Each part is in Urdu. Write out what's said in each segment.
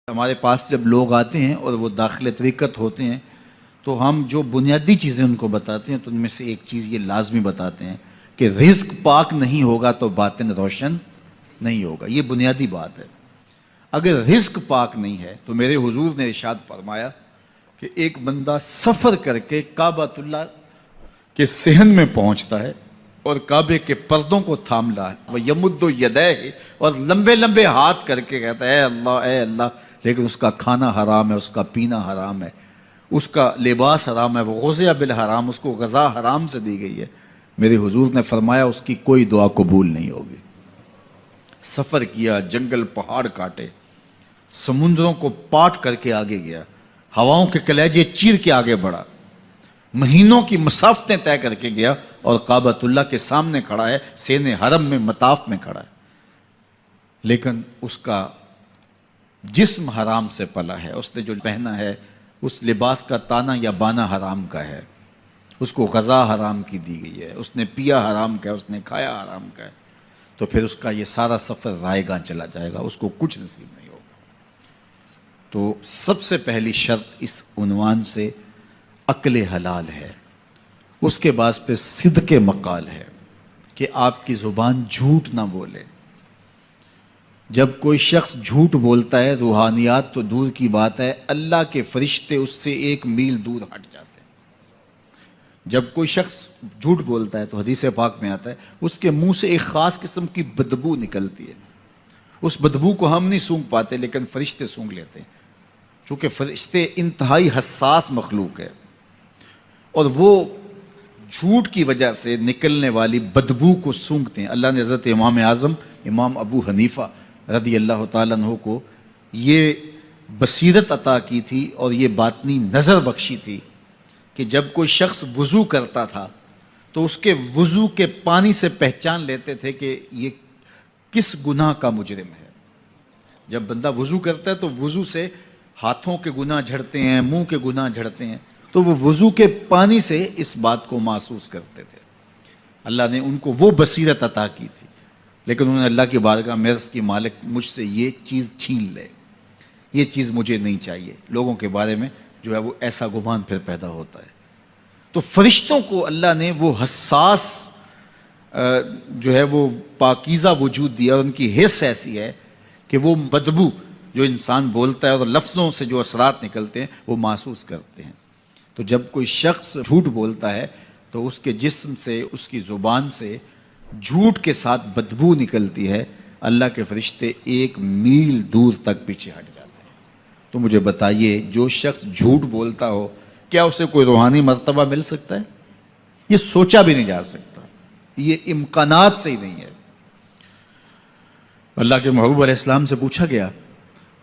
ہمارے پاس جب لوگ آتے ہیں اور وہ داخل طریقت ہوتے ہیں تو ہم جو بنیادی چیزیں ان کو بتاتے ہیں تو ان میں سے ایک چیز یہ لازمی بتاتے ہیں کہ رزق پاک نہیں ہوگا تو باطن روشن نہیں ہوگا. یہ بنیادی بات ہے. اگر رزق پاک نہیں ہے تو میرے حضور نے ارشاد فرمایا کہ ایک بندہ سفر کر کے کعبۃ اللہ کے صحن میں پہنچتا ہے اور کعبے کے پردوں کو تھام لا ہے وہ یمد یدیہ اور لمبے لمبے ہاتھ کر کے کہتا ہے اے اللہ, لیکن اس کا کھانا حرام ہے, اس کا پینا حرام ہے, اس کا لباس حرام ہے, وہ غزیہ بالحرام, اس کو غذا حرام سے دی گئی ہے. میرے حضور نے فرمایا اس کی کوئی دعا قبول نہیں ہوگی. سفر کیا, جنگل پہاڑ کاٹے, سمندروں کو پاٹ کر کے آگے گیا, ہواؤں کے کلیجے چیر کے آگے بڑھا, مہینوں کی مسافتیں طے کر کے گیا اور کعبۃ اللہ کے سامنے کھڑا ہے, سین حرم میں مطاف میں کھڑا ہے, لیکن اس کا جسم حرام سے پلا ہے. اس نے جو پہنا ہے اس لباس کا تانا یا بانا حرام کا ہے, اس کو غذا حرام کی دی گئی ہے, اس نے پیا حرام کا ہے, اس نے کھایا حرام کا ہے, تو پھر اس کا یہ سارا سفر رائے گاں چلا جائے گا, اس کو کچھ نصیب نہیں ہوگا. تو سب سے پہلی شرط اس عنوان سے عقل حلال ہے. اس کے بعد پھر صدق مقال ہے کہ آپ کی زبان جھوٹ نہ بولے. جب کوئی شخص جھوٹ بولتا ہے, روحانیات تو دور کی بات ہے, اللہ کے فرشتے اس سے 1 میل دور ہٹ جاتے ہیں. جب کوئی شخص جھوٹ بولتا ہے تو حدیث پاک میں آتا ہے اس کے منہ سے ایک خاص قسم کی بدبو نکلتی ہے. اس بدبو کو ہم نہیں سونگھ پاتے لیکن فرشتے سونگھ لیتے ہیں, چونکہ فرشتے انتہائی حساس مخلوق ہے, اور وہ جھوٹ کی وجہ سے نکلنے والی بدبو کو سونگھتے ہیں. اللہ نے حضرت امام اعظم امام ابو حنیفہ رضی اللہ تعالیٰ عنہ کو یہ بصیرت عطا کی تھی اور یہ باطنی نظر بخشی تھی کہ جب کوئی شخص وضو کرتا تھا تو اس کے وضو کے پانی سے پہچان لیتے تھے کہ یہ کس گناہ کا مجرم ہے. جب بندہ وضو کرتا ہے تو وضو سے ہاتھوں کے گناہ جھڑتے ہیں, منہ کے گناہ جھڑتے ہیں, تو وہ وضو کے پانی سے اس بات کو محسوس کرتے تھے. اللہ نے ان کو وہ بصیرت عطا کی تھی, لیکن انہوں نے اللہ کی بارگاہ میں عرض کی مالک مجھ سے یہ چیز چھین لے, یہ چیز مجھے نہیں چاہیے. لوگوں کے بارے میں جو ہے وہ ایسا گمان پھر پیدا ہوتا ہے. تو فرشتوں کو اللہ نے وہ حساس جو ہے وہ پاکیزہ وجود دیا, اور ان کی حس ایسی ہے کہ وہ بدبو جو انسان بولتا ہے اور لفظوں سے جو اثرات نکلتے ہیں وہ محسوس کرتے ہیں. تو جب کوئی شخص جھوٹ بولتا ہے تو اس کے جسم سے, اس کی زبان سے جھوٹ کے ساتھ بدبو نکلتی ہے. اللہ کے فرشتے 1 میل دور تک پیچھے ہٹ جاتے ہیں. تو مجھے بتائیے, جو شخص جھوٹ بولتا ہو کیا اسے کوئی روحانی مرتبہ مل سکتا ہے؟ یہ سوچا بھی نہیں جا سکتا, یہ امکانات سے ہی نہیں ہے. اللہ کے محبوب علیہ السلام سے پوچھا گیا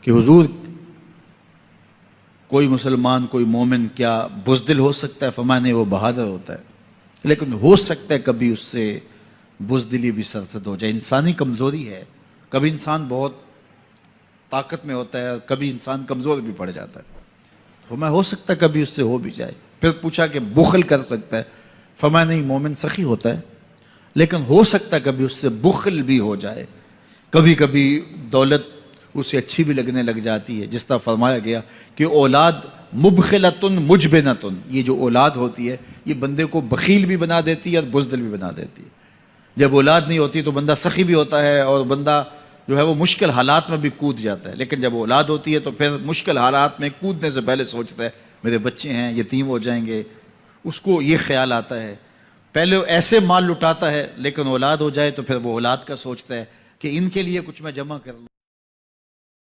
کہ حضور کوئی مسلمان, کوئی مومن کیا بزدل ہو سکتا ہے؟ فرمایا نہیں, وہ بہادر ہوتا ہے, لیکن ہو سکتا ہے کبھی اس سے بزدلی بھی سرزد ہو جائے. انسانی کمزوری ہے, کبھی انسان بہت طاقت میں ہوتا ہے اور کبھی انسان کمزور بھی پڑ جاتا ہے. فرمایا ہو سکتا ہے کبھی اس سے ہو بھی جائے. پھر پوچھا کہ بخل کر سکتا ہے؟ فرمایا نہیں, مومن سخی ہوتا ہے لیکن ہو سکتا ہے کبھی اس سے بخل بھی ہو جائے. کبھی کبھی دولت اسے اچھی بھی لگنے لگ جاتی ہے, جس طرح فرمایا گیا کہ اولاد مبخلتن مجبنتن, یہ جو اولاد ہوتی ہے یہ بندے کو بخیل بھی بنا دیتی ہے اور بزدل بھی بنا دیتی ہے. جب اولاد نہیں ہوتی تو بندہ سخی بھی ہوتا ہے اور بندہ جو ہے وہ مشکل حالات میں بھی کود جاتا ہے, لیکن جب اولاد ہوتی ہے تو پھر مشکل حالات میں کودنے سے پہلے سوچتا ہے میرے بچے ہیں یتیم ہو جائیں گے. اس کو یہ خیال آتا ہے, پہلے ایسے مال لٹاتا ہے لیکن اولاد ہو جائے تو پھر وہ اولاد کا سوچتا ہے کہ ان کے لیے کچھ میں جمع کر لوں.